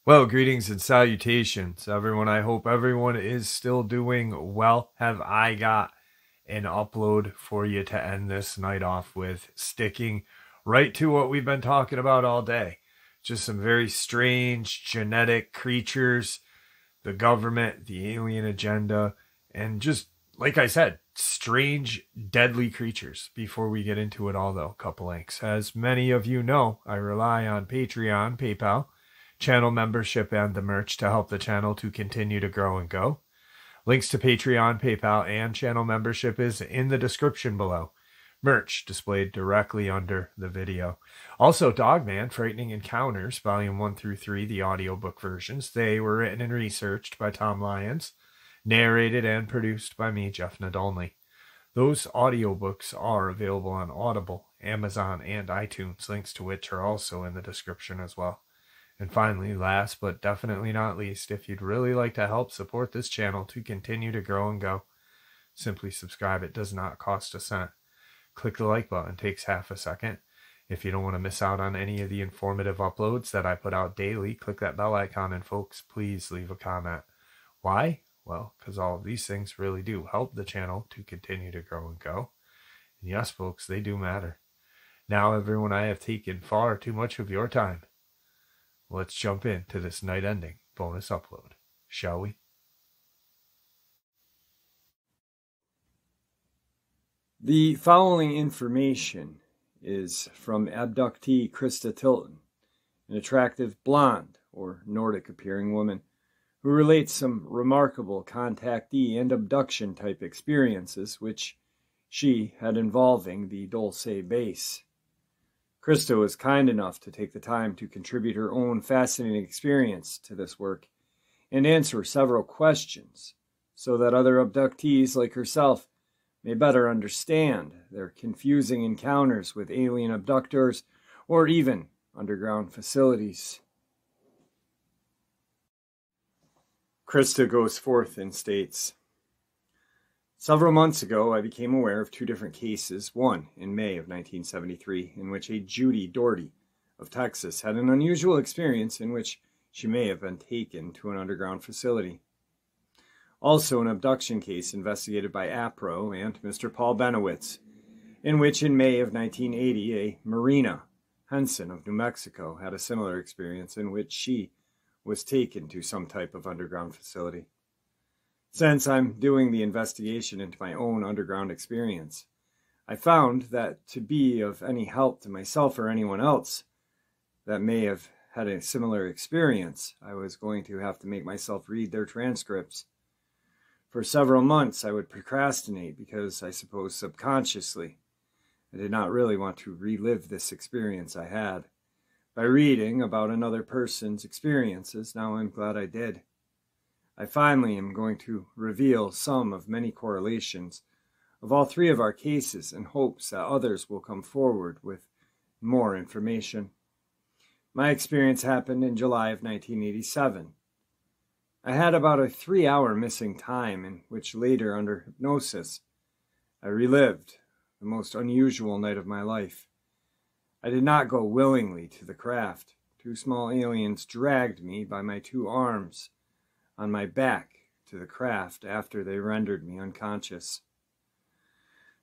Well, greetings and salutations, everyone. I hope everyone is still doing well. Have I got an upload for you to end this night off with, sticking right to what we've been talking about all day. Just some very strange genetic creatures, the government, the alien agenda, and just, like I said, strange, deadly creatures. Before we get into it all, though, a couple links. As many of you know, I rely on Patreon, PayPal, channel membership, and the merch to help the channel to continue to grow and go. Links to Patreon, PayPal, and channel membership is in the description below. Merch displayed directly under the video. Also, Dogman, Frightening Encounters, Volume 1 through 3, the audiobook versions. They were written and researched by Tom Lyons, narrated and produced by me, Jeff Nadolny. Those audiobooks are available on Audible, Amazon, and iTunes, links to which are also in the description as well. And finally, last but definitely not least, if you'd really like to help support this channel to continue to grow and go, simply subscribe. It does not cost a cent. Click the like button, takes half a second. If you don't want to miss out on any of the informative uploads that I put out daily, click that bell icon, and folks, please leave a comment. Why? Well, because all of these things really do help the channel to continue to grow and go. And yes, folks, they do matter. Now, everyone, I have taken far too much of your time. Let's jump into this night-ending bonus upload, shall we? The following information is from Abductee Krista Tilton, an attractive blonde or Nordic-appearing woman who relates some remarkable contactee and abduction-type experiences which she had involving the Dulce base. Krista was kind enough to take the time to contribute her own fascinating experience to this work and answer several questions so that other abductees like herself may better understand their confusing encounters with alien abductors or even underground facilities. Krista goes forth and states, "Several months ago, I became aware of two different cases, one in May of 1973, in which a Judy Doherty of Texas had an unusual experience in which she may have been taken to an underground facility. Also, an abduction case investigated by APRO and Mr. Paul Benowitz, in which in May of 1980, a Marina Henson of New Mexico had a similar experience in which she was taken to some type of underground facility. Since I'm doing the investigation into my own underground experience, I found that to be of any help to myself or anyone else that may have had a similar experience, I was going to have to make myself read their transcripts. For several months, I would procrastinate because, I suppose subconsciously, I did not really want to relive this experience I had. By reading about another person's experiences, now I'm glad I did. I finally am going to reveal some of many correlations of all three of our cases in hopes that others will come forward with more information. My experience happened in July of 1987. I had about a 3-hour missing time in which later, under hypnosis, I relived the most unusual night of my life. I did not go willingly to the craft. Two small aliens dragged me by my two arms on my back to the craft after they rendered me unconscious.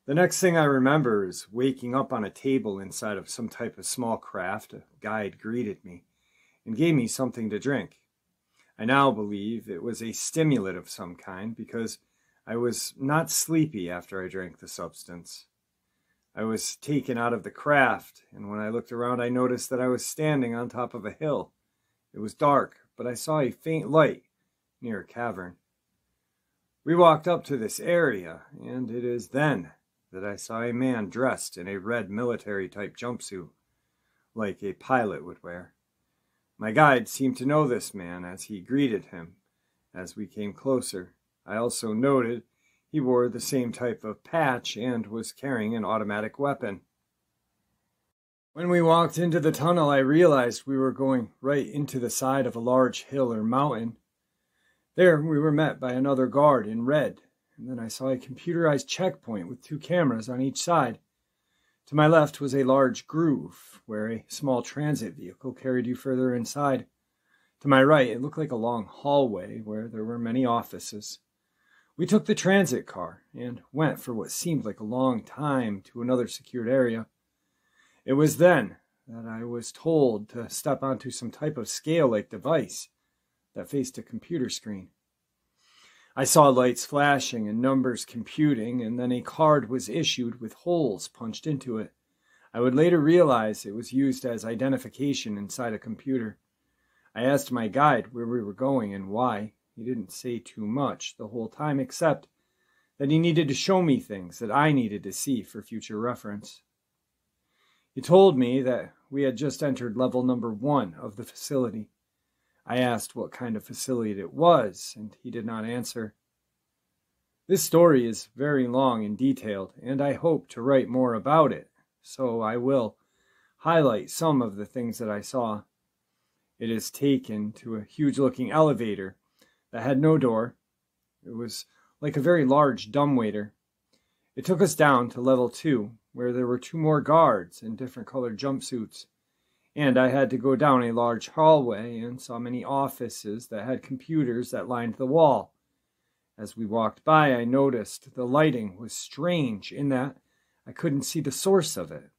The next thing I remember is waking up on a table inside of some type of small craft. A guide greeted me and gave me something to drink. I now believe it was a stimulant of some kind because I was not sleepy after I drank the substance. I was taken out of the craft, and when I looked around I noticed that I was standing on top of a hill. It was dark, but I saw a faint light near a cavern. We walked up to this area, and it is then that I saw a man dressed in a red military-type jumpsuit, like a pilot would wear. My guide seemed to know this man as he greeted him. As we came closer, I also noted he wore the same type of patch and was carrying an automatic weapon. When we walked into the tunnel, I realized we were going right into the side of a large hill or mountain. There we were met by another guard in red, and then I saw a computerized checkpoint with 2 cameras on each side. To my left was a large groove, where a small transit vehicle carried you further inside. To my right, it looked like a long hallway where there were many offices. We took the transit car and went for what seemed like a long time to another secured area. It was then that I was told to step onto some type of scale-like device that faced a computer screen. I saw lights flashing and numbers computing, and then a card was issued with holes punched into it. I would later realize it was used as identification inside a computer. I asked my guide where we were going and why. He didn't say too much the whole time, except that he needed to show me things that I needed to see for future reference. He told me that we had just entered level number 1 of the facility. I asked what kind of facility it was, and he did not answer. This story is very long and detailed, and I hope to write more about it, so I will highlight some of the things that I saw. It is taken to a huge-looking elevator that had no door. It was like a very large dumbwaiter. It took us down to level 2, where there were 2 more guards in different colored jumpsuits. And I had to go down a large hallway and saw many offices that had computers that lined the wall. As we walked by, I noticed the lighting was strange in that I couldn't see the source of it.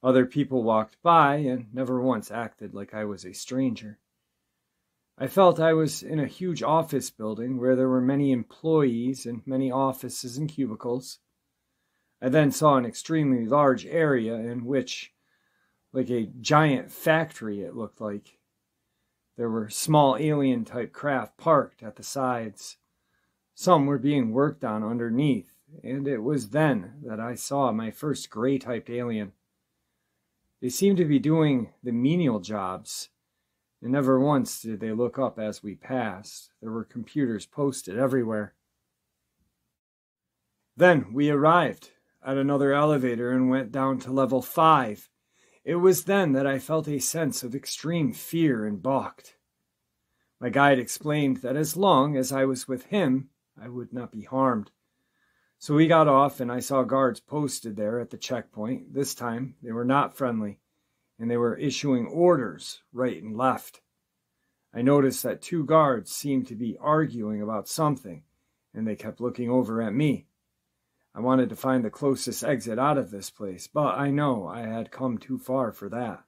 Other people walked by and never once acted like I was a stranger. I felt I was in a huge office building where there were many employees and many offices and cubicles. I then saw an extremely large area in which, like a giant factory, it looked like. There were small alien-type craft parked at the sides. Some were being worked on underneath, and it was then that I saw my first gray-typed alien. They seemed to be doing the menial jobs, and never once did they look up as we passed. There were computers posted everywhere. Then we arrived at another elevator and went down to level 5. It was then that I felt a sense of extreme fear and balked. My guide explained that as long as I was with him, I would not be harmed. So we got off and I saw guards posted there at the checkpoint. This time they were not friendly, and they were issuing orders right and left. I noticed that 2 guards seemed to be arguing about something, and they kept looking over at me. I wanted to find the closest exit out of this place, but I know I had come too far for that.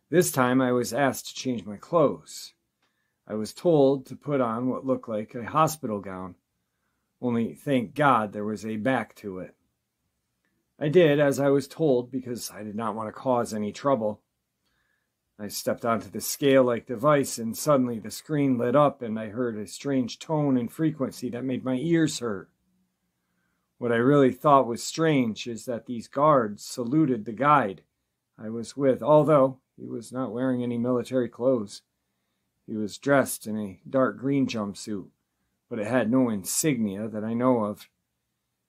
This time I was asked to change my clothes. I was told to put on what looked like a hospital gown, only thank God there was a back to it. I did as I was told because I did not want to cause any trouble. I stepped onto the scale-like device and suddenly the screen lit up and I heard a strange tone and frequency that made my ears hurt. What I really thought was strange is that these guards saluted the guide I was with, although he was not wearing any military clothes. He was dressed in a dark green jumpsuit, but it had no insignia that I know of.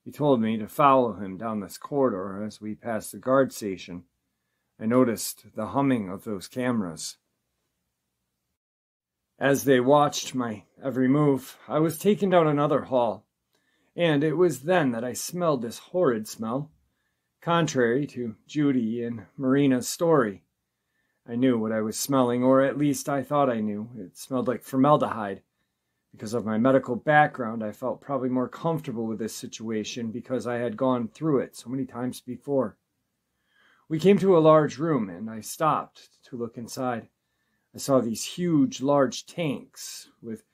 He told me to follow him down this corridor. As we passed the guard station, I noticed the humming of those cameras. As they watched my every move, I was taken down another hall, and it was then that I smelled this horrid smell. Contrary to Judy and Marina's story, I knew what I was smelling, or at least I thought I knew. It smelled like formaldehyde. Because of my medical background, I felt probably more comfortable with this situation because I had gone through it so many times before. We came to a large room, and I stopped to look inside. I saw these huge, large tanks with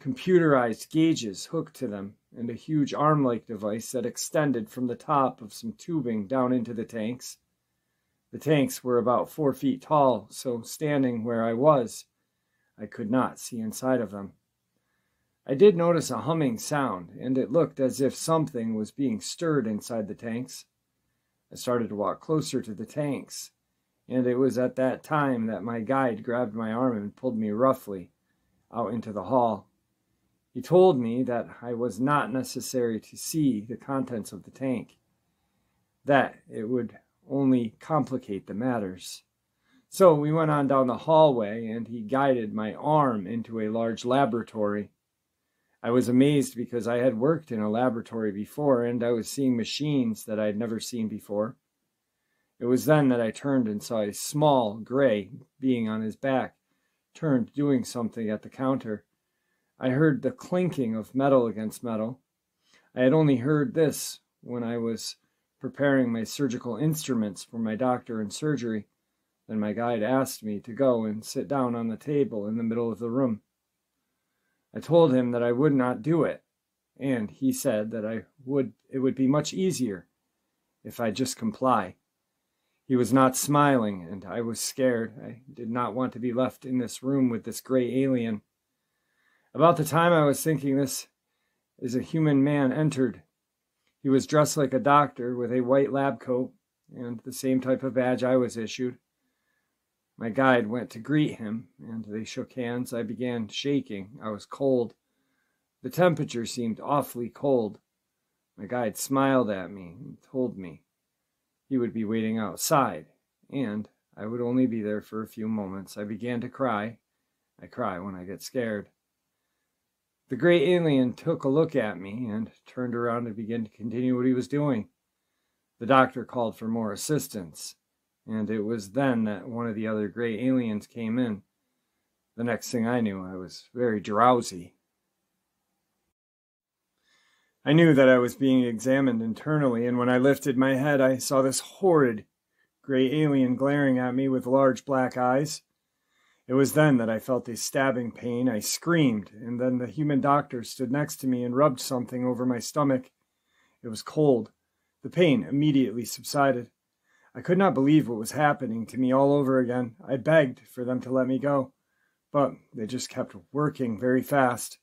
computerized gauges hooked to them, and a huge arm-like device that extended from the top of some tubing down into the tanks. The tanks were about 4 feet tall, so standing where I was, I could not see inside of them. I did notice a humming sound, and it looked as if something was being stirred inside the tanks. I started to walk closer to the tanks, and it was at that time that my guide grabbed my arm and pulled me roughly out into the hall. He told me that I was not necessary to see the contents of the tank, that it would only complicate the matters. So we went on down the hallway, and he guided my arm into a large laboratory. I was amazed because I had worked in a laboratory before and I was seeing machines that I had never seen before. It was then that I turned and saw a small gray being on his back, turned doing something at the counter. I heard the clinking of metal against metal. I had only heard this when I was preparing my surgical instruments for my doctor in surgery. Then my guide asked me to go and sit down on the table in the middle of the room. I told him that I would not do it, and he said that it would be much easier if I just comply. He was not smiling, and I was scared. I did not want to be left in this room with this gray alien. About the time I was thinking this is a human man entered. He was dressed like a doctor with a white lab coat and the same type of badge I was issued. My guide went to greet him, and they shook hands. I began shaking. I was cold. The temperature seemed awfully cold. My guide smiled at me and told me he would be waiting outside, and I would only be there for a few moments. I began to cry. I cry when I get scared. The gray alien took a look at me and turned around and began to continue what he was doing. The doctor called for more assistance, and it was then that one of the other gray aliens came in. The next thing I knew, I was very drowsy. I knew that I was being examined internally, and when I lifted my head, I saw this horrid gray alien glaring at me with large black eyes. It was then that I felt a stabbing pain. I screamed, and then the human doctor stood next to me and rubbed something over my stomach. It was cold. The pain immediately subsided. I could not believe what was happening to me all over again. I begged for them to let me go, but they just kept working very fast.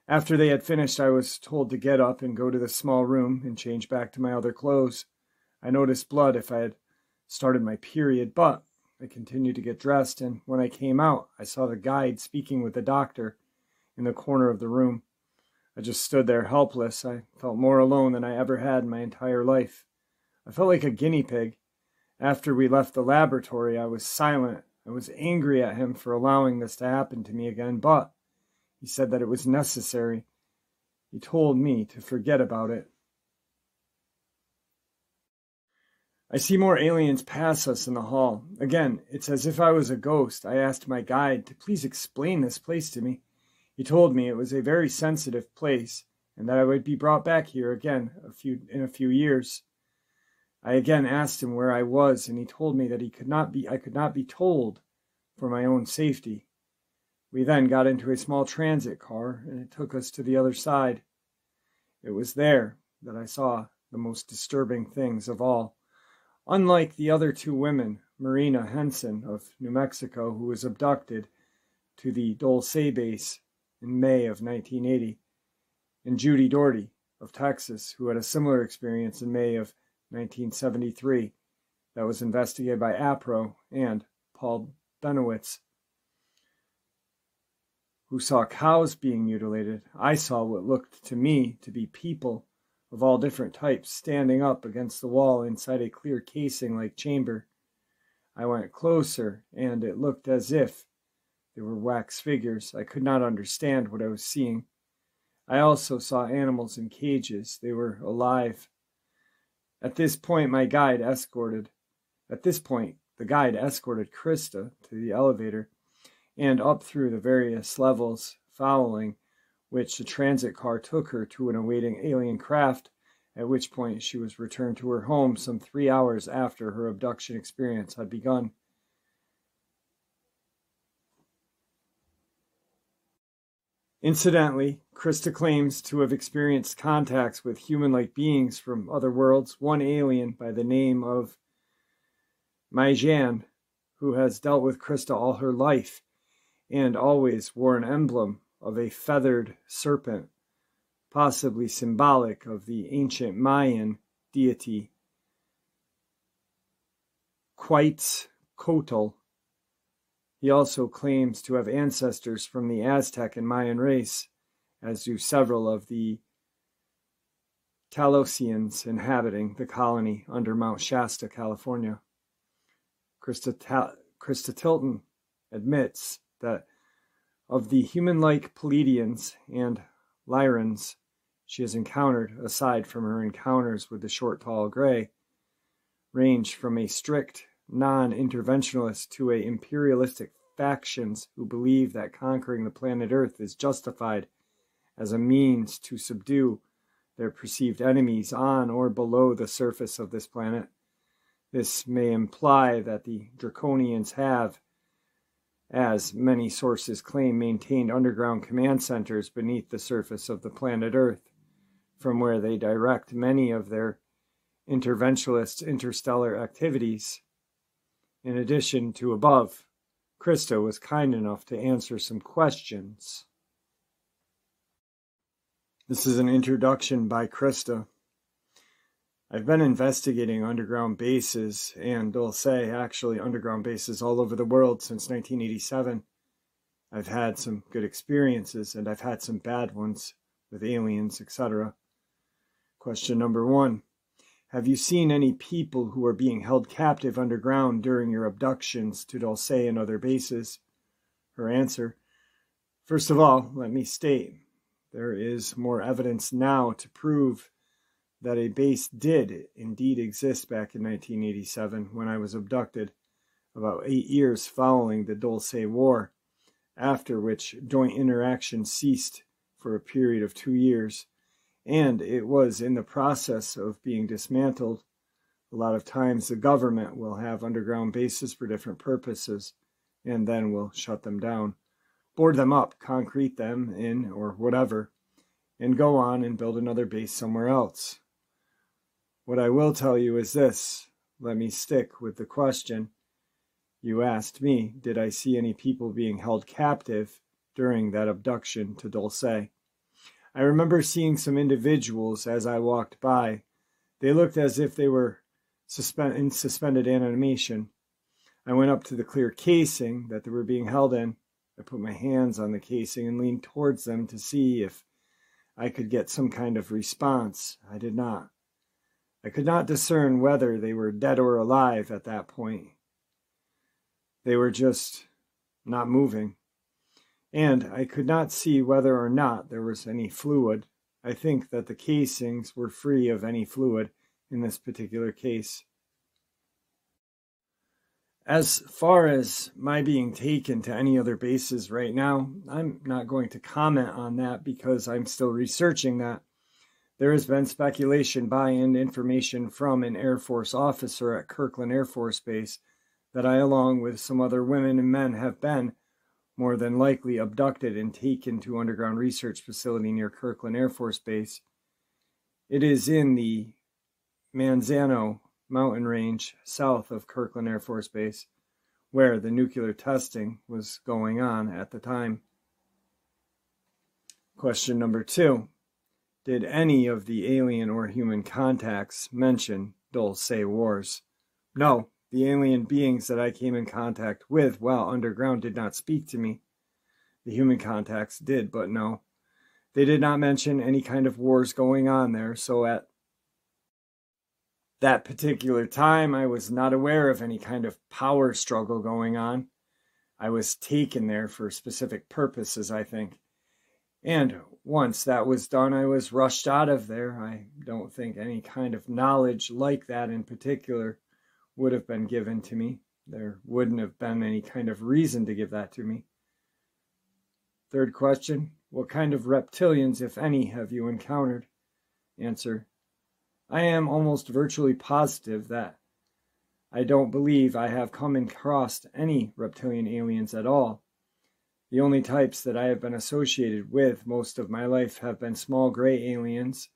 After they had finished, I was told to get up and go to the small room and change back to my other clothes. I noticed blood if I had started my period, but I continued to get dressed, and when I came out, I saw the guide speaking with the doctor in the corner of the room. I just stood there helpless. I felt more alone than I ever had in my entire life. I felt like a guinea pig. After we left the laboratory, I was silent. I was angry at him for allowing this to happen to me again, but he said that it was necessary. He told me to forget about it. I see more aliens pass us in the hall. Again, it's as if I was a ghost. I asked my guide to please explain this place to me. He told me it was a very sensitive place and that I would be brought back here again in a few years. I again asked him where I was, and he told me that I could not be told for my own safety. We then got into a small transit car, and it took us to the other side. It was there that I saw the most disturbing things of all. Unlike the other two women, Marina Henson of New Mexico, who was abducted to the Dulce base in May of 1980, and Judy Doherty of Texas, who had a similar experience in May of 1973 that was investigated by APRO, and Paul Benowitz, who saw cows being mutilated. I saw what looked to me to be people of all different types standing up against the wall inside a clear casing-like chamber. I went closer, and it looked as if they were wax figures. I could not understand what I was seeing. I also saw animals in cages. They were alive. At this point, the guide escorted Krista to the elevator and up through the various levels, following which the transit car took her to an awaiting alien craft, at which point she was returned to her home some 3 hours after her abduction experience had begun. Incidentally, Krista claims to have experienced contacts with human-like beings from other worlds, one alien by the name of Maijan, who has dealt with Krista all her life and always wore an emblem of a feathered serpent, possibly symbolic of the ancient Mayan deity Quetzalcoatl. He also claims to have ancestors from the Aztec and Mayan race, as do several of the Talosians inhabiting the colony under Mount Shasta, California. Krista Tilton admits that of the human-like Pleiadians and Lyrans she has encountered, aside from her encounters with the short, tall gray, range from a strict non-interventionalist to a imperialistic factions who believe that conquering the planet Earth is justified as a means to subdue their perceived enemies on or below the surface of this planet. This may imply that the Draconians have, as many sources claim, maintained underground command centers beneath the surface of the planet Earth, from where they direct many of their interventionist interstellar activities. In addition to above, Krista was kind enough to answer some questions. This is an introduction by Krista. I've been investigating underground bases, and I'll say actually underground bases all over the world since 1987. I've had some good experiences, and I've had some bad ones with aliens, etc. Question number 1. Have you seen any people who are being held captive underground during your abductions to Dulce and other bases? Her answer. First of all, let me state, there is more evidence now to prove that a base did indeed exist back in 1987 when I was abducted, about 8 years following the Dulce War, after which joint interaction ceased for a period of 2 years, and it was in the process of being dismantled. A lot of times the government will have underground bases for different purposes, and then will shut them down, board them up, concrete them in, or whatever, and go on and build another base somewhere else. What I will tell you is this. Let me stick with the question. You asked me, did I see any people being held captive during that abduction to Dulce? I remember seeing some individuals as I walked by. They looked as if they were in suspended animation. I went up to the clear casing that they were being held in. I put my hands on the casing and leaned towards them to see if I could get some kind of response. I did not. I could not discern whether they were dead or alive at that point. They were just not moving. And I could not see whether or not there was any fluid. I think that the casings were free of any fluid in this particular case. As far as my being taken to any other bases right now, I'm not going to comment on that because I'm still researching that. There has been speculation by and information from an Air Force officer at Kirkland Air Force Base that I, along with some other women and men, have been more than likely abducted and taken to underground research facility near Kirkland Air Force Base. It is in the Manzano mountain range south of Kirkland Air Force Base, where the nuclear testing was going on at the time. Question number 2. Did any of the alien or human contacts mention Dulce Wars? No. The alien beings that I came in contact with while underground did not speak to me. The human contacts did, but no. They did not mention any kind of wars going on there, so at that particular time I was not aware of any kind of power struggle going on. I was taken there for specific purposes, I think. And once that was done, I was rushed out of there. I don't think any kind of knowledge like that in particular would have been given to me. There wouldn't have been any kind of reason to give that to me. Third question, what kind of reptilians, if any, have you encountered? Answer, I am almost virtually positive that I don't believe I have come across any reptilian aliens at all. The only types that I have been associated with most of my life have been small gray aliens,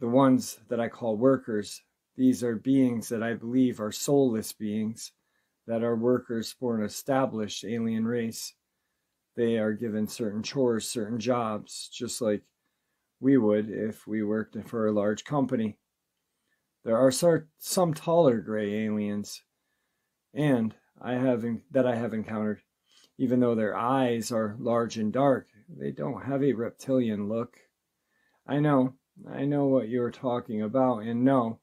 the ones that I call workers. These are beings that I believe are soulless beings that are workers for an established alien race. They are given certain chores, certain jobs, just like we would if we worked for a large company. There are some taller gray aliens, and I have encountered. Even though their eyes are large and dark, they don't have a reptilian look. I know what you're talking about, and no,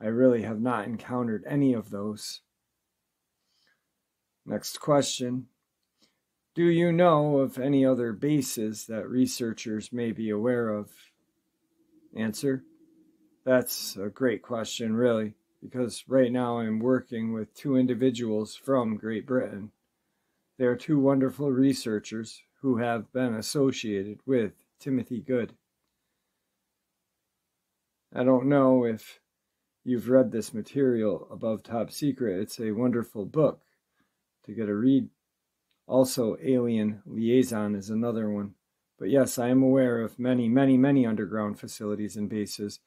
I really have not encountered any of those. Next question. Do you know of any other bases that researchers may be aware of? Answer: that's a great question, really, because right now I'm working with two individuals from Great Britain. They are two wonderful researchers who have been associated with Timothy Good. I don't know if you've read this material, Above Top Secret. It's a wonderful book to get a read. Also, Alien Liaison is another one. But yes, I am aware of many, many, many underground facilities and bases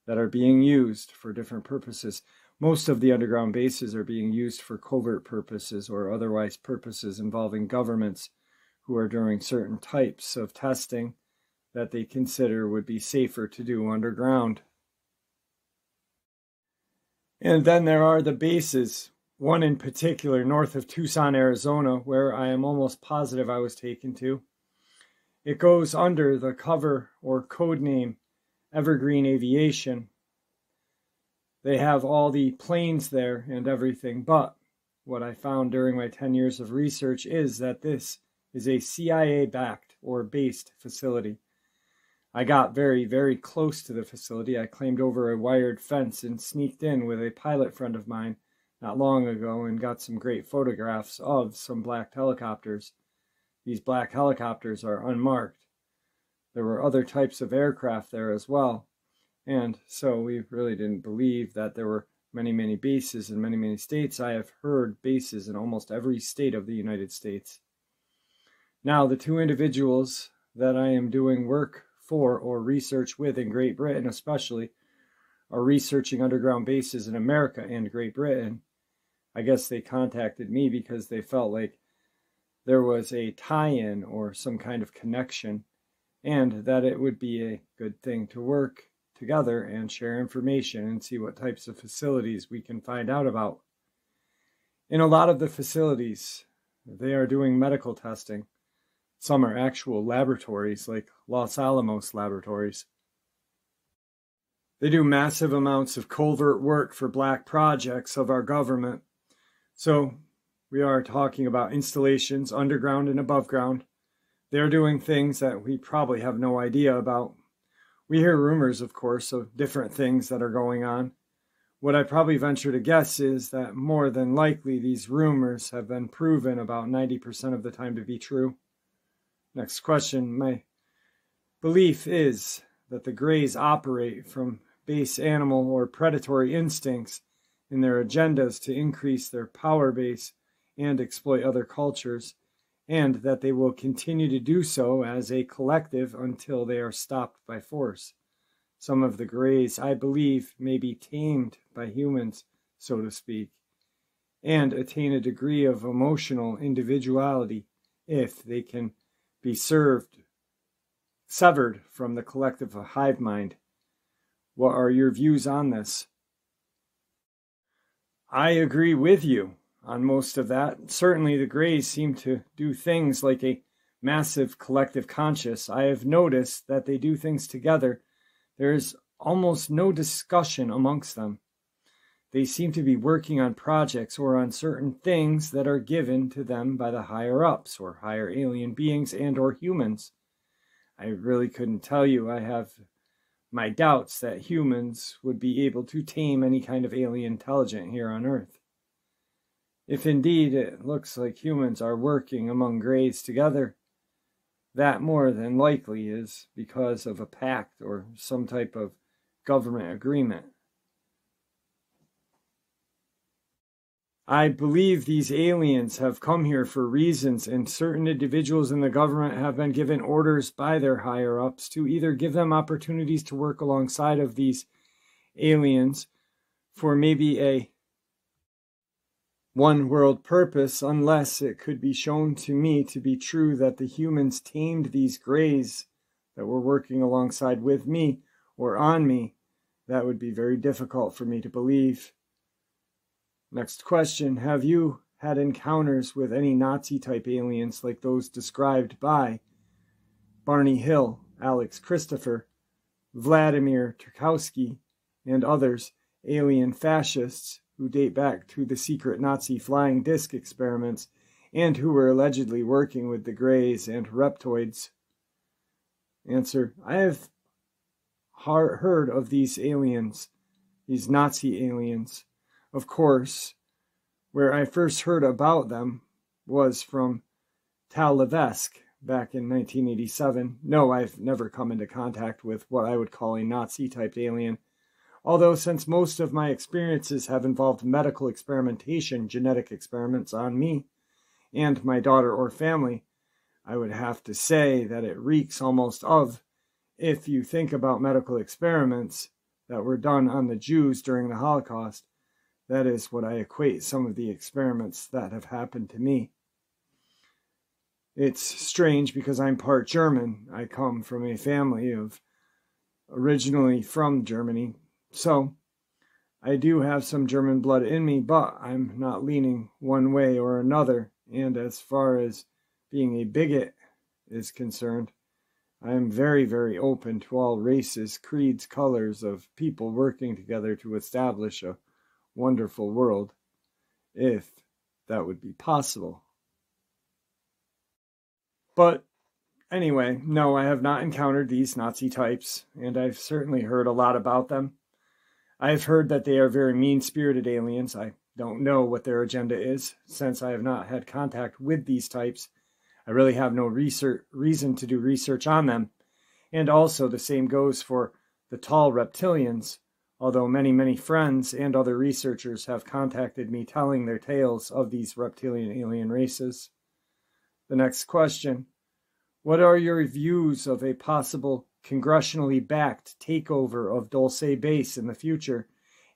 that are being used for different purposes. Most of the underground bases are being used for covert purposes or otherwise purposes involving governments who are doing certain types of testing that they consider would be safer to do underground. And then there are the bases, one in particular north of Tucson, Arizona, where I am almost positive I was taken to. It goes under the cover or code name Evergreen Aviation. They have all the planes there and everything, but what I found during my 10 years of research is that this is a CIA-backed or based facility. I got very, very close to the facility. I climbed over a wired fence and sneaked in with a pilot friend of mine not long ago and got some great photographs of some black helicopters. These black helicopters are unmarked. There were other types of aircraft there as well. And so we really didn't believe that there were many, many bases in many, many states. I have heard bases in almost every state of the United States. Now, the two individuals that I am doing work for or research with in Great Britain especially are researching underground bases in America and Great Britain. I guess they contacted me because they felt like there was a tie-in or some kind of connection and that it would be a good thing to work together and share information and see what types of facilities we can find out about. In a lot of the facilities, they are doing medical testing. Some are actual laboratories, like Los Alamos laboratories. They do massive amounts of covert work for black projects of our government. So we are talking about installations underground and above ground. They're doing things that we probably have no idea about. We hear rumors, of course, of different things that are going on. What I probably venture to guess is that more than likely these rumors have been proven about 90% of the time to be true. Next question. My belief is that the Greys operate from base animal or predatory instincts in their agendas to increase their power base and exploit other cultures, and that they will continue to do so as a collective until they are stopped by force. Some of the Greys, I believe, may be tamed by humans, so to speak, and attain a degree of emotional individuality if they can be severed from the collective hive mind. What are your views on this? I agree with you on most of that. Certainly the Greys seem to do things like a massive collective conscious. I have noticed that they do things together. There is almost no discussion amongst them. They seem to be working on projects or on certain things that are given to them by the higher-ups or higher alien beings and or humans. I really couldn't tell you. I have my doubts that humans would be able to tame any kind of alien intelligence here on Earth. If indeed it looks like humans are working among Greys together, that more than likely is because of a pact or some type of government agreement. I believe these aliens have come here for reasons, and certain individuals in the government have been given orders by their higher-ups to either give them opportunities to work alongside of these aliens for maybe a one-world purpose, unless it could be shown to me to be true that the humans tamed these Greys that were working alongside with me or on me. That would be very difficult for me to believe. Next question. Have you had encounters with any Nazi-type aliens like those described by Barney Hill, Alex Christopher, Vladimir Tarkowski, and others, alien fascists who date back to the secret Nazi flying disc experiments and who were allegedly working with the Greys and Reptoids. Answer: I have heard of these aliens, these Nazi aliens. Of course, where I first heard about them was from Tal Levesque back in 1987. No, I've never come into contact with what I would call a Nazi-type alien. Although, since most of my experiences have involved medical experimentation, genetic experiments on me and my daughter or family, I would have to say that it reeks almost of, if you think about medical experiments that were done on the Jews during the Holocaust, that is what I equate some of the experiments that have happened to me. It's strange because I'm part German. I come from a family of originally from Germany. So I do have some German blood in me, but I'm not leaning one way or another. And as far as being a bigot is concerned, I am very, very open to all races, creeds, colors of people working together to establish a wonderful world, if that would be possible. But anyway, no, I have not encountered these Nazi types, and I've certainly heard a lot about them. I've heard that they are very mean-spirited aliens. I don't know what their agenda is, since I have not had contact with these types. I really have no reason to do research on them. And also the same goes for the tall reptilians, although many, many friends and other researchers have contacted me telling their tales of these reptilian alien races. The next question: what are your views of a possible congressionally backed takeover of Dulce Base in the future?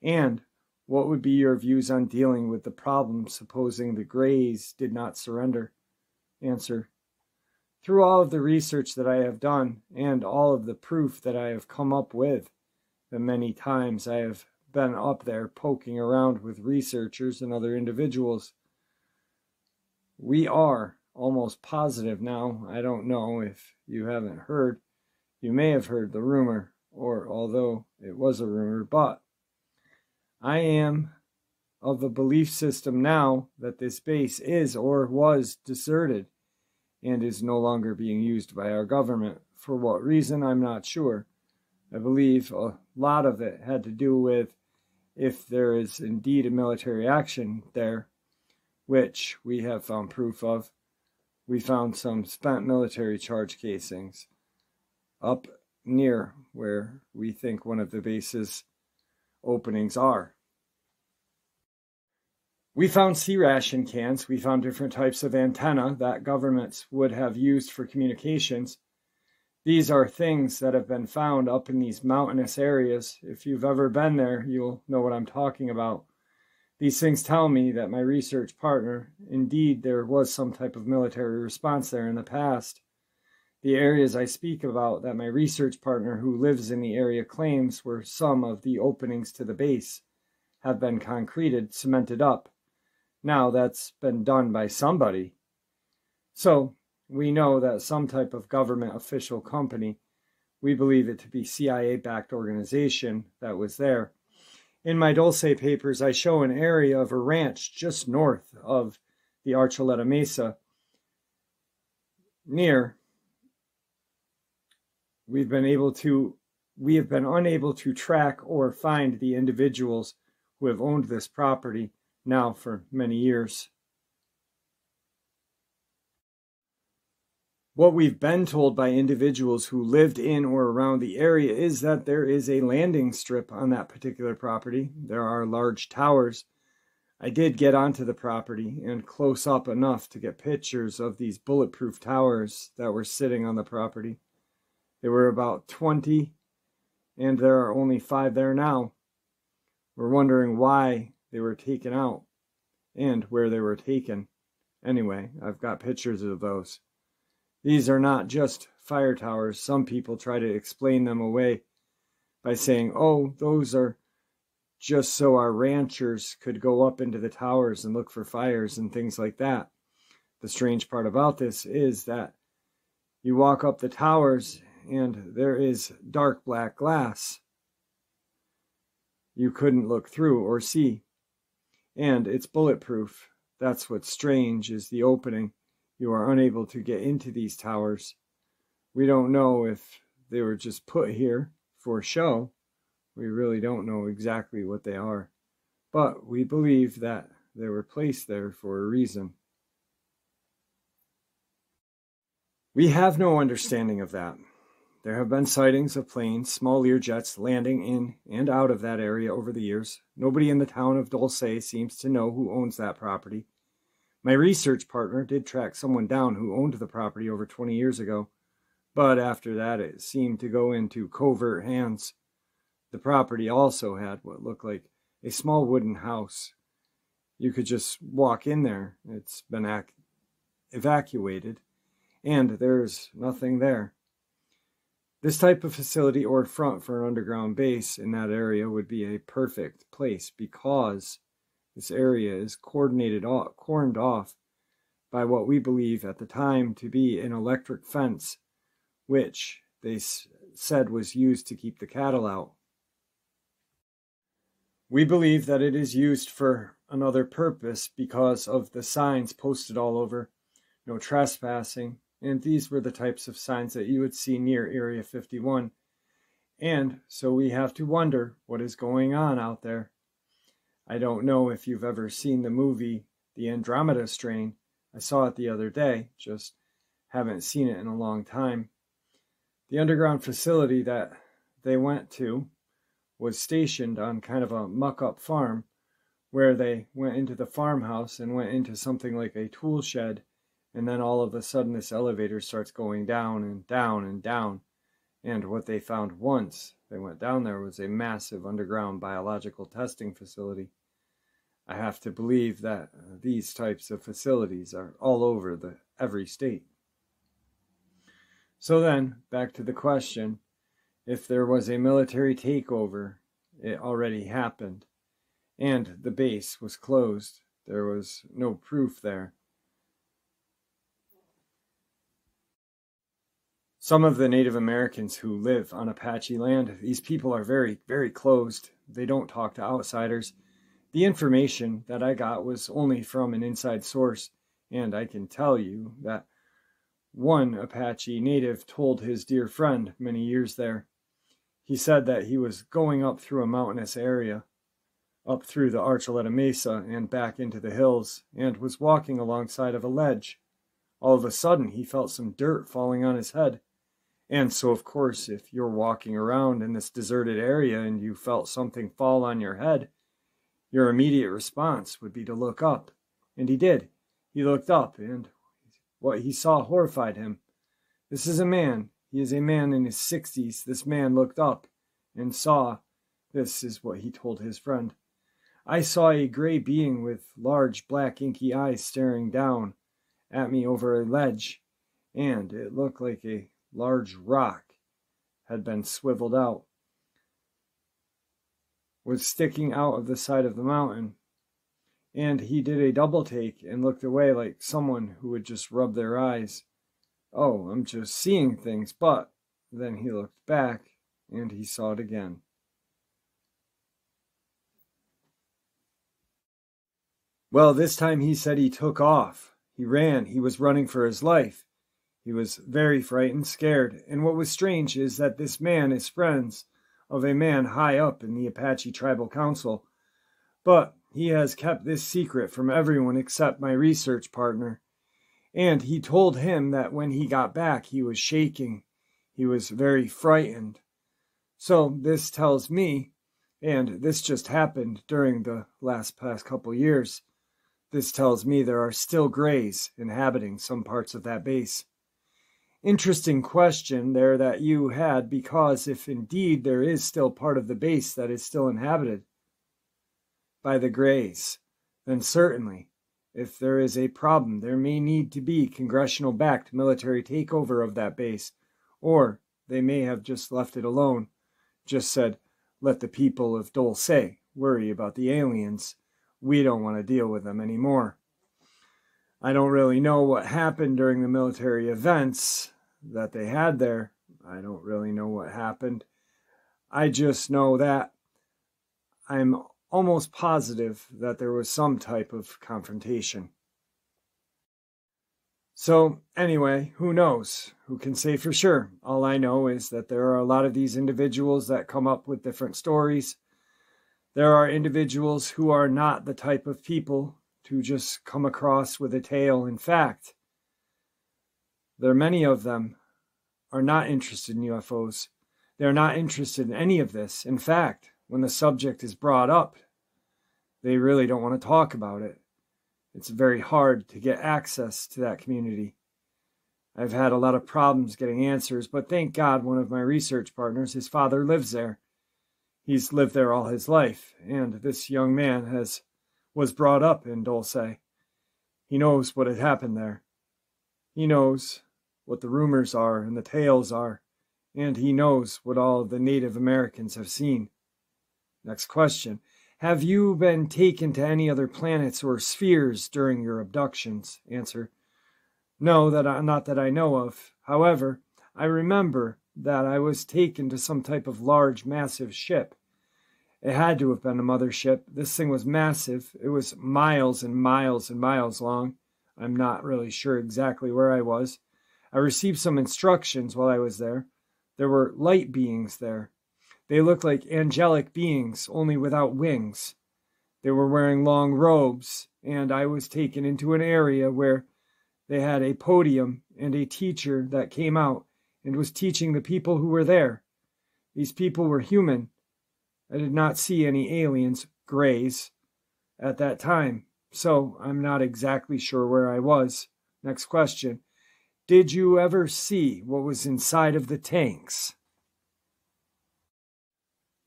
And what would be your views on dealing with the problem supposing the Greys did not surrender? Answer: through all of the research that I have done and all of the proof that I have come up with, the many times I have been up there poking around with researchers and other individuals, we are almost positive now. I don't know if you haven't heard. You may have heard the rumor, or although it was a rumor, but I am of the belief system now that this base is or was deserted and is no longer being used by our government. For what reason, I'm not sure. I believe a lot of it had to do with if there is indeed a military action there, which we have found proof of. We found some spent military charge casings up near where we think one of the base's openings are. We found sea ration cans. We found different types of antenna that governments would have used for communications. These are things that have been found up in these mountainous areas. If you've ever been there, you'll know what I'm talking about. These things tell me that my research partner, indeed, there was some type of military response there in the past. The areas I speak about that my research partner who lives in the area claims were some of the openings to the base have been concreted, cemented up. Now that's been done by somebody. So we know that some type of government official company, we believe it to be CIA-backed organization that was there. In my Dulce papers, I show an area of a ranch just north of the Archuleta Mesa. Near, we have been unable to track or find the individuals who have owned this property now for many years. What we've been told by individuals who lived in or around the area is that there is a landing strip on that particular property. There are large towers. I did get onto the property and close up enough to get pictures of these bulletproof towers that were sitting on the property. There were about 20, and there are only 5 there now. We're wondering why they were taken out and where they were taken. Anyway, I've got pictures of those. These are not just fire towers. Some people try to explain them away by saying, oh, those are just so our ranchers could go up into the towers and look for fires and things like that. The strange part about this is that you walk up the towers and there is dark black glass. You couldn't look through or see. And it's bulletproof. That's what's strange, is the opening. You are unable to get into these towers. We don't know if they were just put here for show. We really don't know exactly what they are. But we believe that they were placed there for a reason. We have no understanding of that. There have been sightings of planes, small Learjets, landing in and out of that area over the years. Nobody in the town of Dulce seems to know who owns that property. My research partner did track someone down who owned the property over 20 years ago, but after that it seemed to go into covert hands. The property also had what looked like a small wooden house. You could just walk in there. It's been evacuated, and there's nothing there. This type of facility or front for an underground base in that area would be a perfect place, because this area is cordoned off by what we believe at the time to be an electric fence, which they said was used to keep the cattle out. We believe that it is used for another purpose because of the signs posted all over. No trespassing. And these were the types of signs that you would see near Area 51. And so we have to wonder what is going on out there. I don't know if you've ever seen the movie The Andromeda Strain. I saw it the other day, just haven't seen it in a long time. The underground facility that they went to was stationed on kind of a muck-up farm, where they went into the farmhouse and went into something like a tool shed, and then all of a sudden this elevator starts going down and down and down. And what they found once they went down there was a massive underground biological testing facility. I have to believe that these types of facilities are all over every state. So then, back to the question, if there was a military takeover, it already happened, and the base was closed. There was no proof there. Some of the Native Americans who live on Apache land, these people are very, very closed. They don't talk to outsiders. The information that I got was only from an inside source, and I can tell you that one Apache native told his dear friend many years there. He said that he was going up through a mountainous area, up through the Archuleta Mesa and back into the hills, and was walking alongside of a ledge. All of a sudden, he felt some dirt falling on his head. And so, of course, if you're walking around in this deserted area and you felt something fall on your head, your immediate response would be to look up. And he did. He looked up, and what he saw horrified him. This is a man. He is a man in his 60s. This man looked up and saw. This is what he told his friend. I saw a gray being with large black inky eyes staring down at me over a ledge, and it looked like a large rock had been swiveled out, was sticking out of the side of the mountain, and he did a double take and looked away like someone who would just rub their eyes. Oh, I'm just seeing things. But then he looked back and he saw it again. Well, this time he said he took off. He ran. He was running for his life. He was very frightened, scared, and what was strange is that this man is friends of a man high up in the Apache Tribal Council, but he has kept this secret from everyone except my research partner, and he told him that when he got back he was shaking. He was very frightened. So this tells me, and this just happened during the past couple years, this tells me there are still Greys inhabiting some parts of that base. Interesting question there that you had, because if indeed there is still part of the base that is still inhabited by the Greys, then certainly, if there is a problem, there may need to be congressional-backed military takeover of that base, or they may have just left it alone, just said, let the people of Dulce worry about the aliens. We don't want to deal with them anymore. I don't really know what happened during the military events that they had there. I don't really know what happened. I just know that I'm almost positive that there was some type of confrontation. So anyway, who knows? Who can say for sure? All I know is that there are a lot of these individuals that come up with different stories. There are individuals who are not the type of people to just come across with a tale. In fact, many of them are not interested in UFOs. They're not interested in any of this. In fact, when the subject is brought up, they really don't want to talk about it. It's very hard to get access to that community. I've had a lot of problems getting answers, but thank God one of my research partners, his father lives there. He's lived there all his life, and this young man was brought up in Dulce. He knows what had happened there. He knows what the rumors are and the tales are, and he knows what all the Native Americans have seen. Next question. Have you been taken to any other planets or spheres during your abductions? Answer. No, not that I know of. However, I remember that I was taken to some type of large, massive ship. It had to have been a mothership. This thing was massive. It was miles and miles and miles long. I'm not really sure exactly where I was. I received some instructions while I was there. There were light beings there. They looked like angelic beings, only without wings. They were wearing long robes, and I was taken into an area where they had a podium and a teacher that came out and was teaching the people who were there. These people were human. I did not see any aliens, grays, at that time, so I'm not exactly sure where I was. Next question. Did you ever see what was inside of the tanks?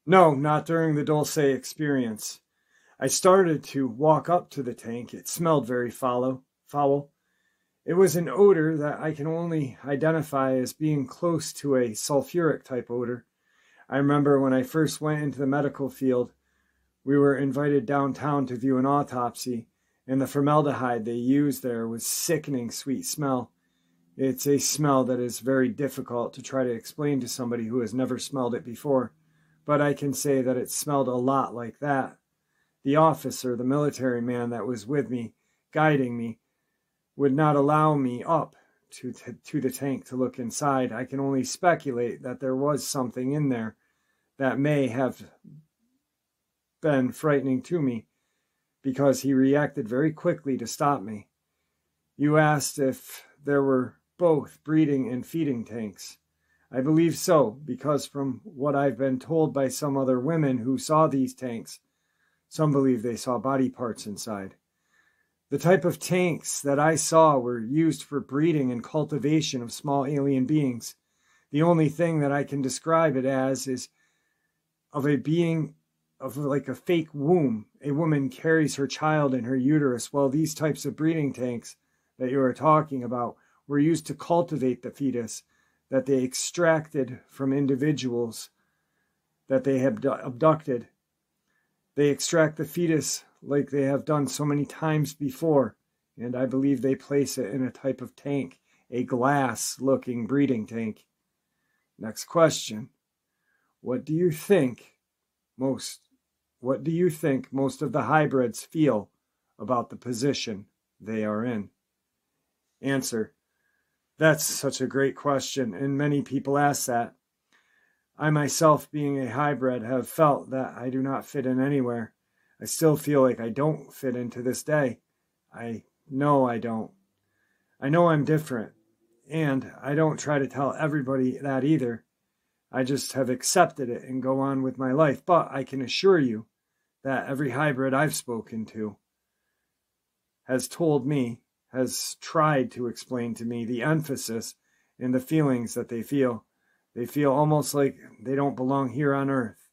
No, not during the Dulce experience. I started to walk up to the tank. It smelled very foul. It was an odor that I can only identify as being close to a sulfuric type odor. I remember when I first went into the medical field, we were invited downtown to view an autopsy, and the formaldehyde they used there was sickening sweet smell. It's a smell that is very difficult to try to explain to somebody who has never smelled it before. But I can say that it smelled a lot like that. The officer, the military man that was with me, guiding me, would not allow me up to the tank to look inside. I can only speculate that there was something in there that may have been frightening to me, because he reacted very quickly to stop me. You asked if there were both breeding and feeding tanks. I believe so, because from what I've been told by some other women who saw these tanks, some believe they saw body parts inside. The type of tanks that I saw were used for breeding and cultivation of small alien beings. The only thing that I can describe it as is of a being of like a fake womb. A woman carries her child in her uterus. Well, these types of breeding tanks that you are talking about were used to cultivate the fetus that they extracted from individuals that they have abducted. They extract the fetus like they have done so many times before, and I believe they place it in a type of tank, a glass-looking breeding tank. Next question. What do you think most of the hybrids feel about the position they are in? Answer. That's such a great question, and many people ask that. I myself, being a hybrid, have felt that I do not fit in anywhere. I still feel like I don't fit in to this day. I know I don't. I know I'm different, and I don't try to tell everybody that either. I just have accepted it and go on with my life. But I can assure you that every hybrid I've spoken to has told me, has tried to explain to me the emphasis and the feelings that they feel. They feel almost like they don't belong here on Earth.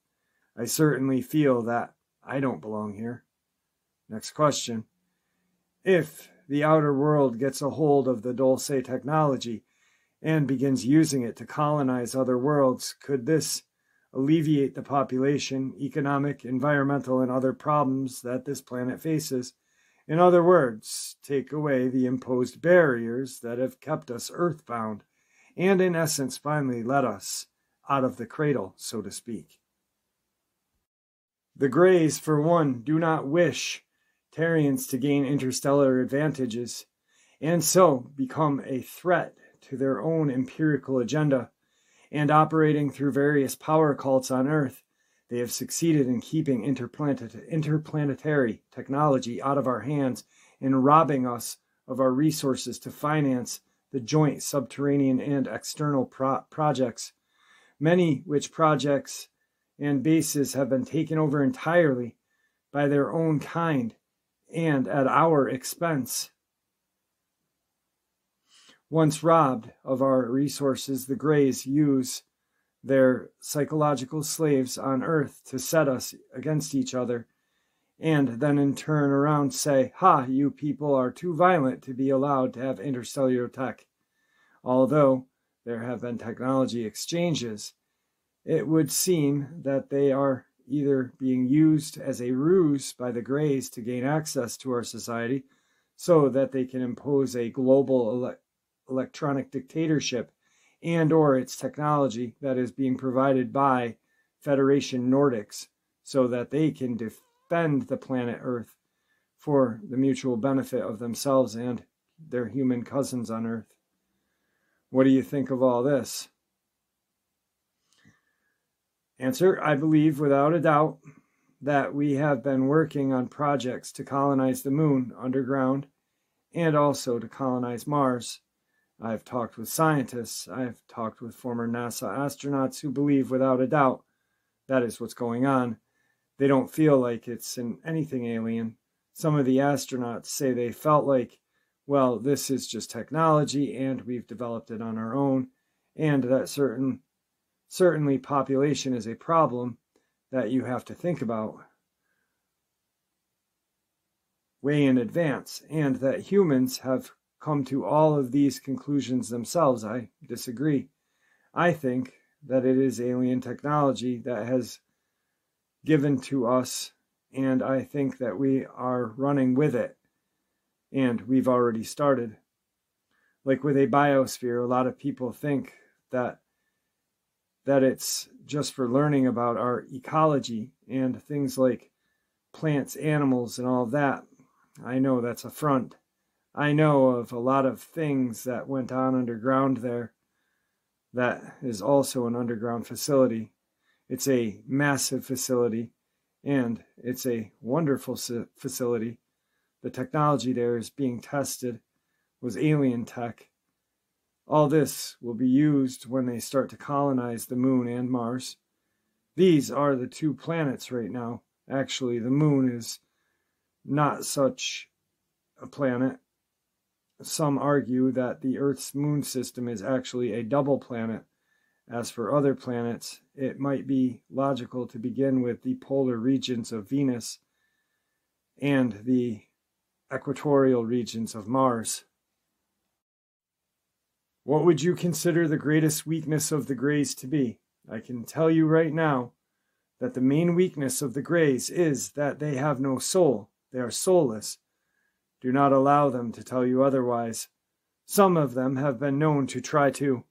I certainly feel that I don't belong here. Next question. If the outer world gets a hold of the Dulce technology and begins using it to colonize other worlds, could this alleviate the population, economic, environmental, and other problems that this planet faces? In other words, take away the imposed barriers that have kept us earthbound, and in essence finally let us out of the cradle, so to speak. The Greys, for one, do not wish Terrians to gain interstellar advantages, and so become a threat to their own empirical agenda, and operating through various power cults on Earth, they have succeeded in keeping interplanetary technology out of our hands and robbing us of our resources to finance the joint subterranean and external projects, many which projects and bases have been taken over entirely by their own kind and at our expense. Once robbed of our resources, the Greys use their psychological slaves on Earth to set us against each other, and then in turn around say, "Ha, you people are too violent to be allowed to have interstellar tech." Although there have been technology exchanges, it would seem that they are either being used as a ruse by the Greys to gain access to our society so that they can impose a global electronic dictatorship and or its technology that is being provided by Federation Nordics so that they can defend the planet Earth for the mutual benefit of themselves and their human cousins on Earth. What do you think of all this? Answer: I believe without a doubt that we have been working on projects to colonize the moon underground and also to colonize Mars. I've talked with scientists, I've talked with former NASA astronauts who believe without a doubt that is what's going on. They don't feel like it's anything alien. Some of the astronauts say they felt like, well, this is just technology and we've developed it on our own, and that certainly population is a problem that you have to think about way in advance, and that humans have come to all of these conclusions themselves. I disagree. I think that it is alien technology that has given to us, and I think that we are running with it, and we've already started. Like with a biosphere, a lot of people think that it's just for learning about our ecology and things like plants, animals, and all that. I know that's a front. I know of a lot of things that went on underground there. That is also an underground facility. It's a massive facility, and it's a wonderful facility. The technology there is being tested, was alien tech. All this will be used when they start to colonize the moon and Mars. These are the two planets right now. Actually, the moon is not such a planet. Some argue that the Earth's moon system is actually a double planet. As for other planets, it might be logical to begin with the polar regions of Venus and the equatorial regions of Mars. What would you consider the greatest weakness of the Greys to be? I can tell you right now that the main weakness of the Greys is that they have no soul. They are soulless. Do not allow them to tell you otherwise. Some of them have been known to try to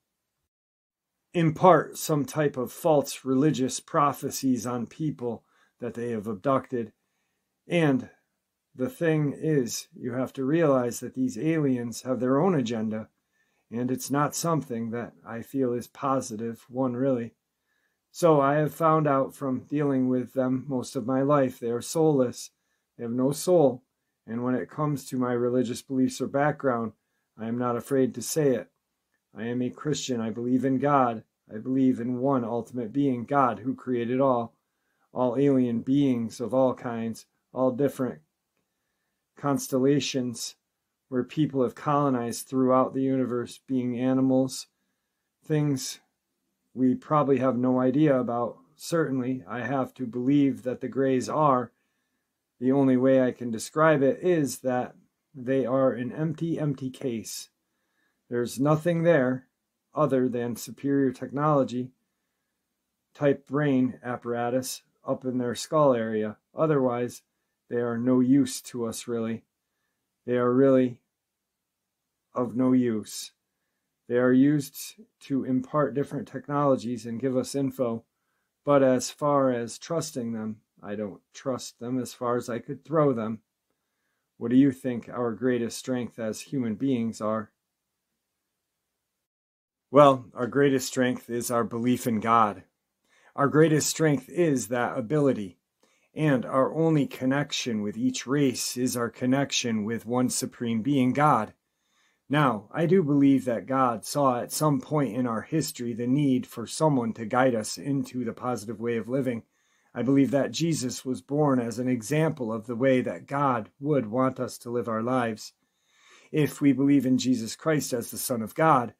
impart some type of false religious prophecies on people that they have abducted. And the thing is, you have to realize that these aliens have their own agenda, and it's not something that I feel is positive, one really. So I have found out from dealing with them most of my life, they are soulless. They have no soul. And when it comes to my religious beliefs or background, I am not afraid to say it. I am a Christian. I believe in God. I believe in one ultimate being, God, who created all alien beings of all kinds, all different constellations where people have colonized throughout the universe, being animals, things we probably have no idea about. Certainly, I have to believe that the Greys are. The only way I can describe it is that they are an empty case. There's nothing there other than superior technology type brain apparatus up in their skull area. Otherwise, they are no use to us, really. They are really of no use. They are used to impart different technologies and give us info. But as far as trusting them, I don't trust them as far as I could throw them. What do you think our greatest strength as human beings are? Well, our greatest strength is our belief in God. Our greatest strength is that ability. And our only connection with each race is our connection with one supreme being, God. Now, I do believe that God saw at some point in our history the need for someone to guide us into the positive way of living. I believe that Jesus was born as an example of the way that God would want us to live our lives. If we believe in Jesus Christ as the Son of God,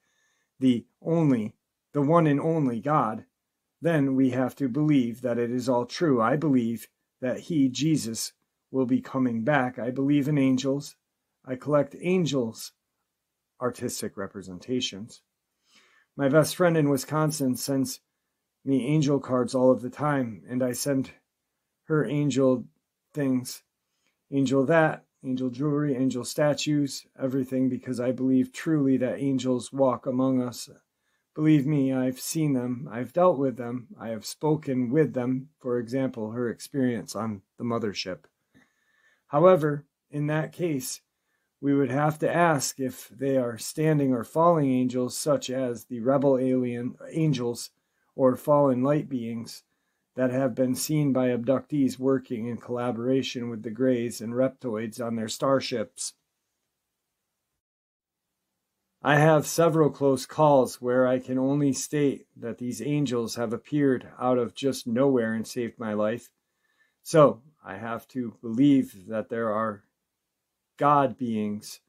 the one and only God, then we have to believe that it is all true. I believe that he, Jesus, will be coming back. I believe in angels. I collect angels' artistic representations. My best friend in Wisconsin sends me angel cards all of the time, and I send her angel things, angel that, angel jewelry, angel statues, everything, because I believe truly that angels walk among us. Believe me, I've seen them, I've dealt with them, I have spoken with them, for example, her experience on the mothership. However, in that case, we would have to ask if they are standing or falling angels, such as the rebel alien angels or fallen light beings that have been seen by abductees working in collaboration with the Greys and reptoids on their starships. I have several close calls where I can only state that these angels have appeared out of just nowhere and saved my life. So I have to believe that there are God beings,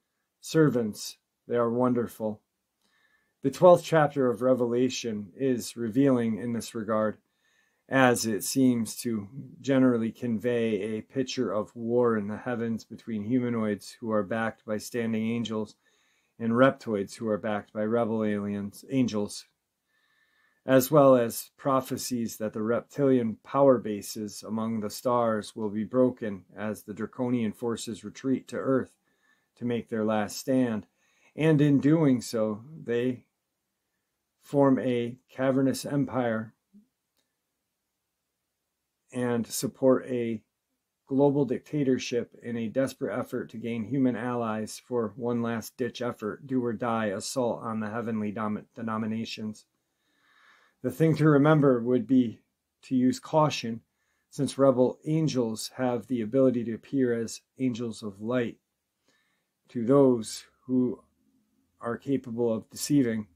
servants. They are wonderful. The 12th chapter of Revelation is revealing in this regard, as it seems to generally convey a picture of war in the heavens between humanoids who are backed by standing angels and reptoids who are backed by rebel angels, as well as prophecies that the reptilian power bases among the stars will be broken as the draconian forces retreat to Earth to make their last stand, and in doing so, they form a cavernous empire and support a global dictatorship in a desperate effort to gain human allies for one last-ditch effort, do or die assault on the heavenly denominations. The thing to remember would be to use caution, since rebel angels have the ability to appear as angels of light to those who are capable of deceiving.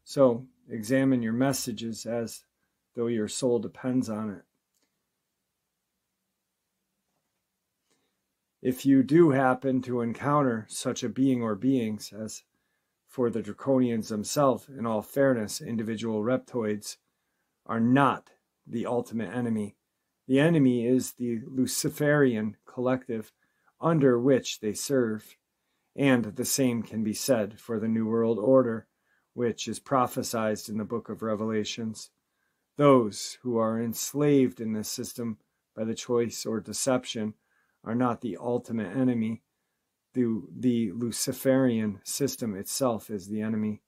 So examine your messages as though your soul depends on it. If you do happen to encounter such a being or beings, as for the draconians themselves, in all fairness, individual reptoids are not the ultimate enemy. The enemy is the Luciferian collective under which they serve, and the same can be said for the New World Order, which is prophesied in the book of Revelations. Those who are enslaved in this system by the choice or deception are not the ultimate enemy. The Luciferian system itself is the enemy.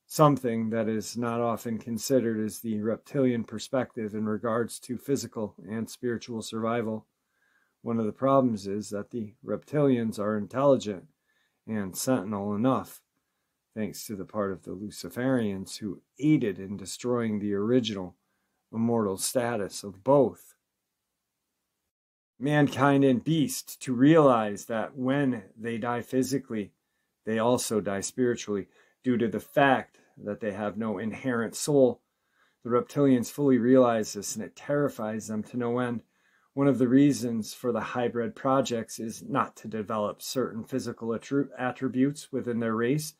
Something that is not often considered is the reptilian perspective in regards to physical and spiritual survival. One of the problems is that the reptilians are intelligent and sentinel enough, thanks to the part of the Luciferians who aided in destroying the original immortal status of both mankind and beast, to realize that when they die physically, they also die spiritually, due to the fact that they have no inherent soul. The reptilians fully realize this, and it terrifies them to no end. One of the reasons for the hybrid projects is not to develop certain physical attributes within their race,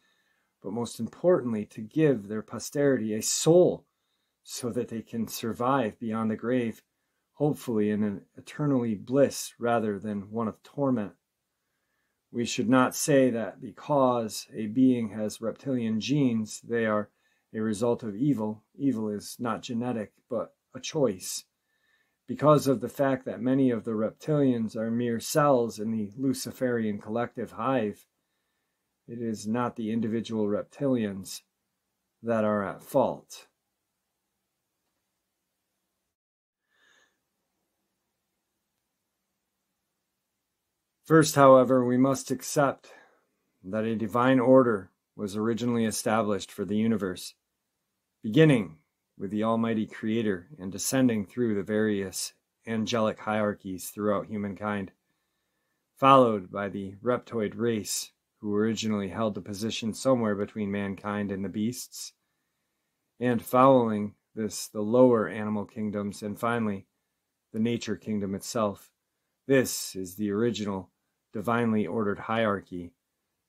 but most importantly, to give their posterity a soul so that they can survive beyond the grave, hopefully in an eternally bliss rather than one of torment. We should not say that because a being has reptilian genes, they are a result of evil. Evil is not genetic, but a choice. Because of the fact that many of the reptilians are mere cells in the Luciferian collective hive, it is not the individual reptilians that are at fault. First, however, we must accept that a divine order was originally established for the universe, beginning with the Almighty Creator and descending through the various angelic hierarchies throughout humankind, followed by the reptoid race, who originally held a position somewhere between mankind and the beasts, and following this, the lower animal kingdoms, and finally, the nature kingdom itself. This is the original divinely ordered hierarchy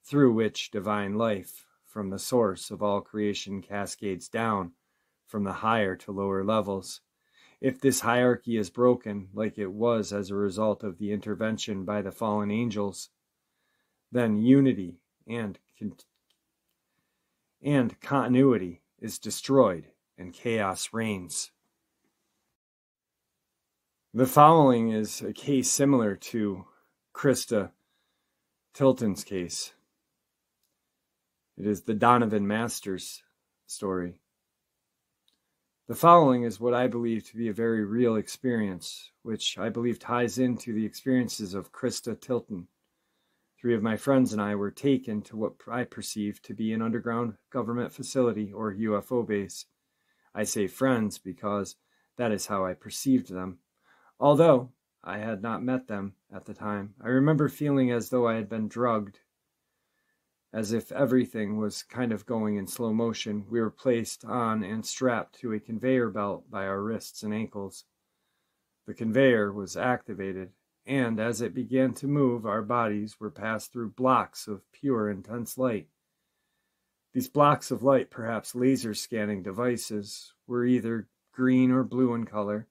through which divine life from the source of all creation cascades down from the higher to lower levels. If this hierarchy is broken, like it was as a result of the intervention by the fallen angels, then unity and continuity is destroyed and chaos reigns. The following is a case similar to Krista Tilton's case. It is the Donovan Masters story. The following is what I believe to be a very real experience, which I believe ties into the experiences of Krista Tilton. 3 of my friends and I were taken to what I perceive to be an underground government facility or UFO base. I say friends because that is how I perceived them. Although I had not met them at the time, I remember feeling as though I had been drugged. As if everything was kind of going in slow motion, we were placed on and strapped to a conveyor belt by our wrists and ankles. The conveyor was activated, and as it began to move, our bodies were passed through blocks of pure, intense light. These blocks of light, perhaps laser scanning devices, were either green or blue in color.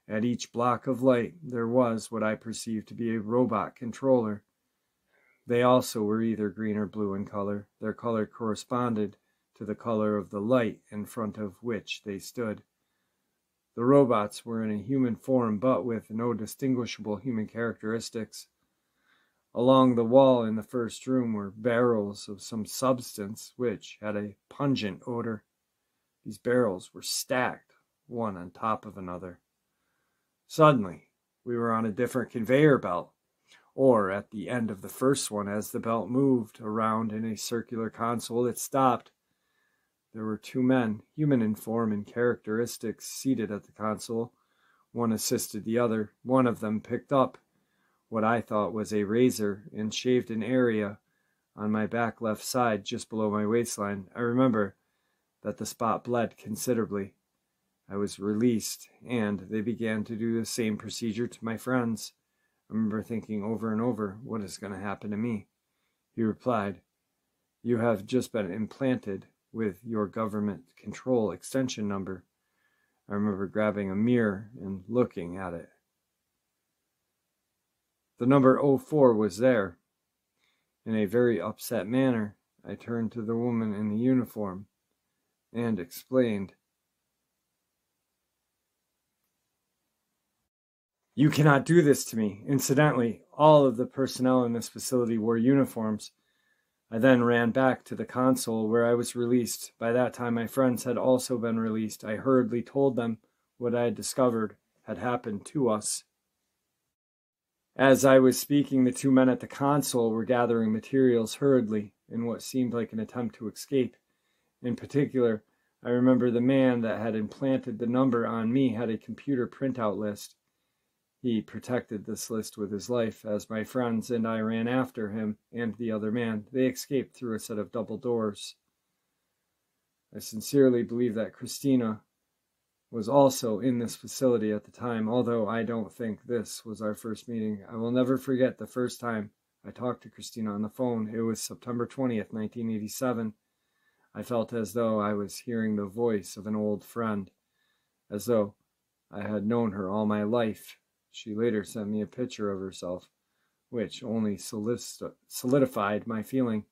At each block of light, there was what I perceived to be a robot controller. They also were either green or blue in color. Their color corresponded to the color of the light in front of which they stood. The robots were in a human form, but with no distinguishable human characteristics. Along the wall in the first room were barrels of some substance which had a pungent odor. These barrels were stacked, one on top of another. Suddenly, we were on a different conveyor belt, or at the end of the first one. As the belt moved around in a circular console, it stopped. There were 2 men, human in form and characteristics, seated at the console. One assisted the other. One of them picked up what I thought was a razor and shaved an area on my back left side just below my waistline. I remember that the spot bled considerably. I was released, and they began to do the same procedure to my friends. I remember thinking over and over, what is going to happen to me? He replied, "You have just been implanted with your government control extension number." I remember grabbing a mirror and looking at it. The number 04 was there. In a very upset manner, I turned to the woman in the uniform and explained, "You cannot do this to me." Incidentally, all of the personnel in this facility wore uniforms. I then ran back to the console where I was released. By that time, my friends had also been released. I hurriedly told them what I had discovered had happened to us. As I was speaking, the 2 men at the console were gathering materials hurriedly in what seemed like an attempt to escape. In particular, I remember the man that had implanted the number on me had a computer printout list. He protected this list with his life, as my friends and I ran after him and the other man. They escaped through a set of double doors. I sincerely believe that Christina was also in this facility at the time, although I don't think this was our first meeting. I will never forget the first time I talked to Christina on the phone. It was September 20th, 1987. I felt as though I was hearing the voice of an old friend, as though I had known her all my life. She later sent me a picture of herself, which only solidified my feeling.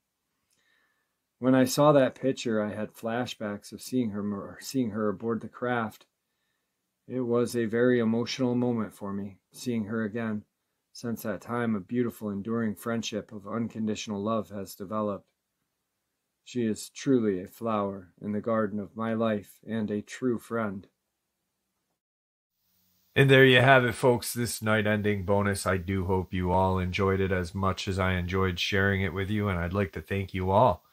When I saw that picture, I had flashbacks of seeing her aboard the craft. It was a very emotional moment for me, seeing her again. Since that time, a beautiful, enduring friendship of unconditional love has developed. She is truly a flower in the garden of my life and a true friend. And there you have it, folks. This night ending bonus. I do hope you all enjoyed it as much as I enjoyed sharing it with you. And I'd like to thank you all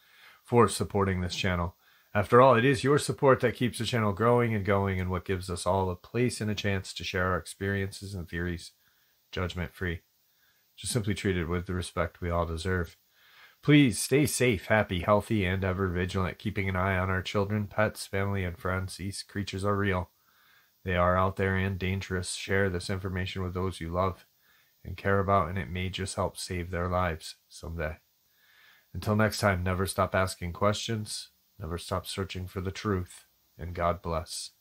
for supporting this channel. After all, it is your support that keeps the channel growing and going, and what gives us all a place and a chance to share our experiences and theories, judgment-free. Just simply treated with the respect we all deserve. Please stay safe, happy, healthy, and ever vigilant, keeping an eye on our children, pets, family, and friends. These creatures are real. They are out there and dangerous. Share this information with those you love and care about, and it may just help save their lives someday. Until next time, never stop asking questions, never stop searching for the truth, and God bless.